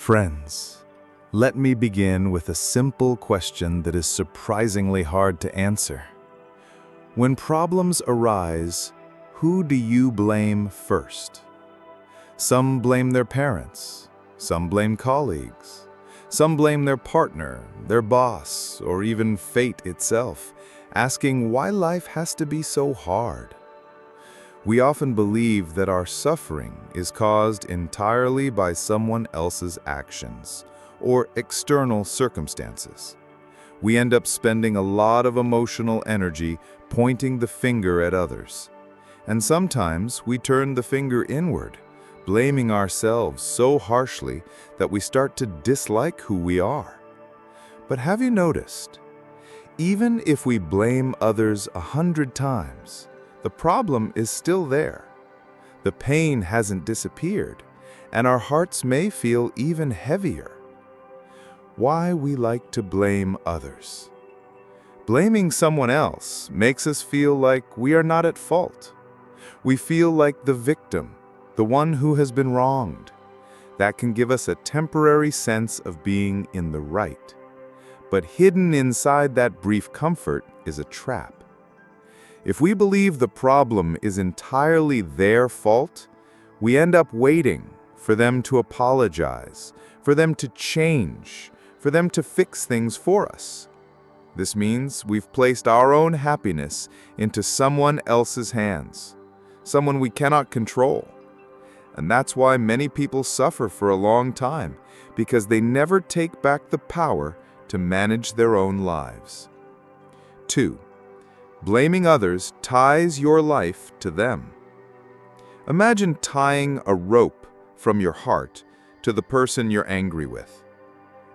Friends, let me begin with a simple question that is surprisingly hard to answer. When problems arise, who do you blame first? Some blame their parents, some blame colleagues, some blame their partner, their boss, or even fate itself, asking why life has to be so hard. We often believe that our suffering is caused entirely by someone else's actions or external circumstances. We end up spending a lot of emotional energy pointing the finger at others. And sometimes we turn the finger inward, blaming ourselves so harshly that we start to dislike who we are. But have you noticed? Even if we blame others 100 times, the problem is still there. The pain hasn't disappeared, and our hearts may feel even heavier. Why we like to blame others? Blaming someone else makes us feel like we are not at fault. We feel like the victim, the one who has been wronged. That can give us a temporary sense of being in the right. But hidden inside that brief comfort is a trap. If we believe the problem is entirely their fault, we end up waiting for them to apologize, for them to change, for them to fix things for us. This means we've placed our own happiness into someone else's hands, someone we cannot control. And that's why many people suffer for a long time, because they never take back the power to manage their own lives. 2. Blaming others ties your life to them. Imagine tying a rope from your heart to the person you're angry with.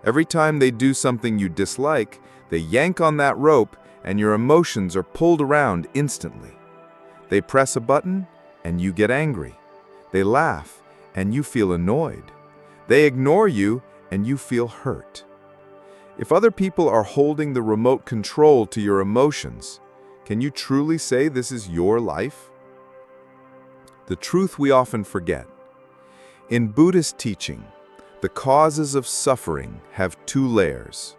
Every time they do something you dislike, they yank on that rope and your emotions are pulled around instantly. They press a button and you get angry. They laugh and you feel annoyed. They ignore you and you feel hurt. If other people are holding the remote control to your emotions, can you truly say this is your life? The truth we often forget. In Buddhist teaching, the causes of suffering have 2 layers.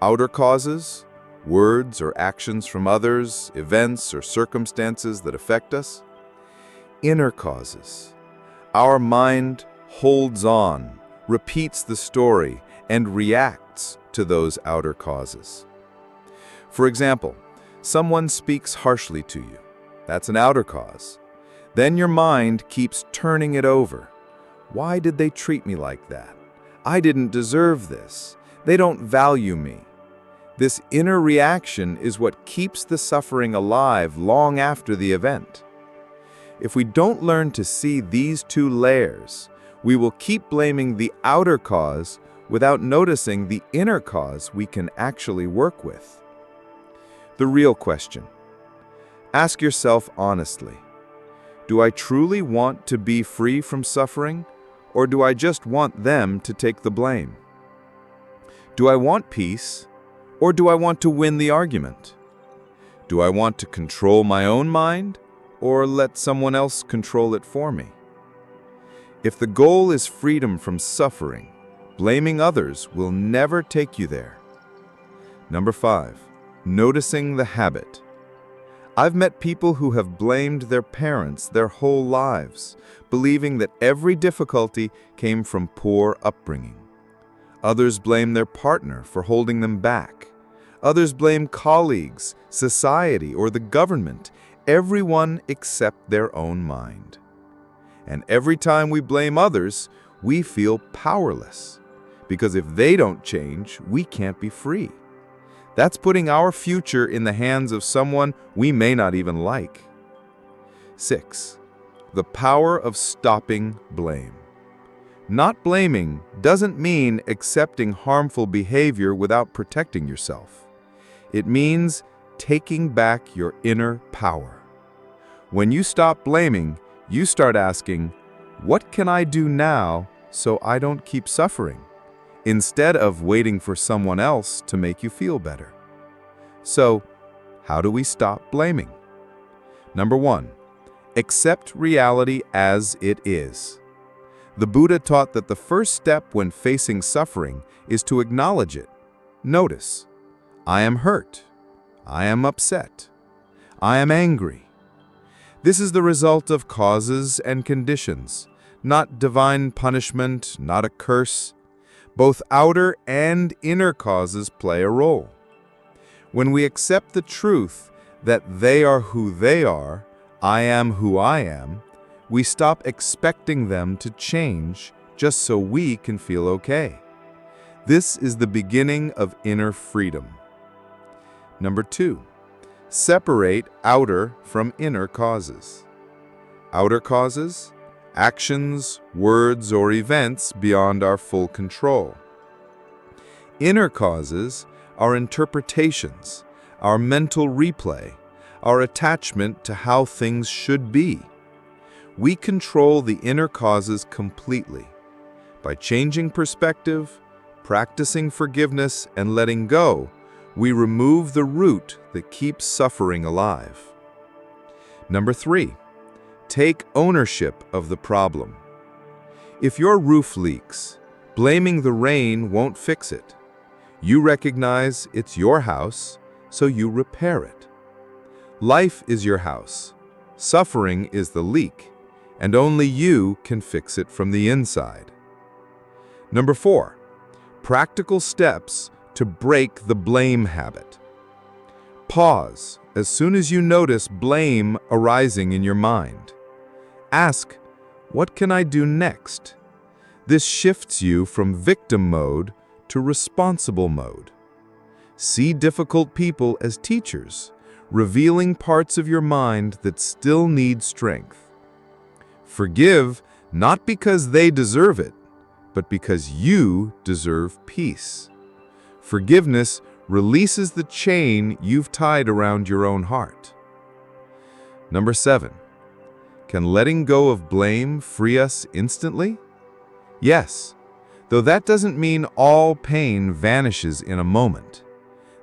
Outer causes, words or actions from others, events or circumstances that affect us. Inner causes. Our mind holds on, repeats the story, and reacts to those outer causes. For example, someone speaks harshly to you. That's an outer cause. Then your mind keeps turning it over. Why did they treat me like that? I didn't deserve this. They don't value me. This inner reaction is what keeps the suffering alive long after the event. If we don't learn to see these 2 layers, we will keep blaming the outer cause without noticing the inner cause we can actually work with. The real question. Ask yourself honestly, do I truly want to be free from suffering, or do I just want them to take the blame? Do I want peace, or do I want to win the argument? Do I want to control my own mind, or let someone else control it for me? If the goal is freedom from suffering, blaming others will never take you there. Number 5. Noticing the habit. I've met people who have blamed their parents their whole lives, believing that every difficulty came from poor upbringing. Others blame their partner for holding them back. Others blame colleagues, society, or the government, everyone except their own mind. And every time we blame others, we feel powerless, because if they don't change, we can't be free. That's putting our future in the hands of someone we may not even like. 6. The power of stopping blame. Not blaming doesn't mean accepting harmful behavior without protecting yourself. It means taking back your inner power. When you stop blaming, you start asking, what can I do now so I don't keep suffering? Instead of waiting for someone else to make you feel better. So, how do we stop blaming? Number 1, accept reality as it is. The Buddha taught that the first step when facing suffering is to acknowledge it. Notice, I am hurt. I am upset. I am angry. This is the result of causes and conditions, not divine punishment, not a curse. Both outer and inner causes play a role. When we accept the truth that they are who they are, I am who I am, we stop expecting them to change just so we can feel okay. This is the beginning of inner freedom. Number 2, separate outer from inner causes. Outer causes, actions, words, or events beyond our full control. Inner causes are interpretations, our mental replay, our attachment to how things should be. We control the inner causes completely. By changing perspective, practicing forgiveness, and letting go, we remove the root that keeps suffering alive. Number 3, take ownership of the problem. If your roof leaks, blaming the rain won't fix it. You recognize it's your house, so you repair it. Life is your house. Suffering is the leak, and only you can fix it from the inside. Number 4, practical steps to break the blame habit. Pause as soon as you notice blame arising in your mind. Ask, what can I do next? This shifts you from victim mode to responsible mode. See difficult people as teachers, revealing parts of your mind that still need strength. Forgive not because they deserve it, but because you deserve peace. Forgiveness releases the chain you've tied around your own heart. Number 7, can letting go of blame free us instantly? Yes, though that doesn't mean all pain vanishes in a moment.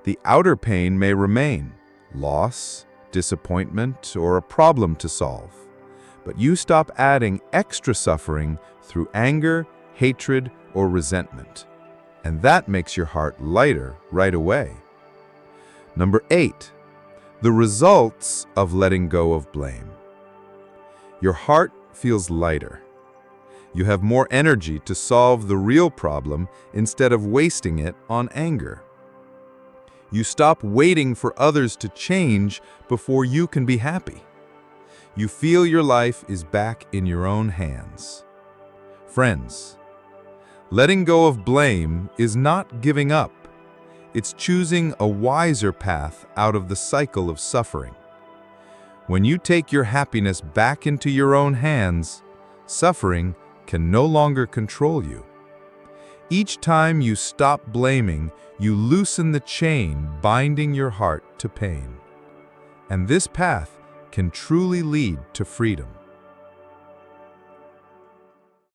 The outer pain may remain, loss, disappointment, or a problem to solve. But you stop adding extra suffering through anger, hatred, or resentment. And that makes your heart lighter right away. Number 8, the results of letting go of blame. Your heart feels lighter. You have more energy to solve the real problem instead of wasting it on anger. You stop waiting for others to change before you can be happy. You feel your life is back in your own hands. Friends, letting go of blame is not giving up. It's choosing a wiser path out of the cycle of suffering. When you take your happiness back into your own hands, suffering can no longer control you. Each time you stop blaming, you loosen the chain binding your heart to pain. And this path can truly lead to freedom.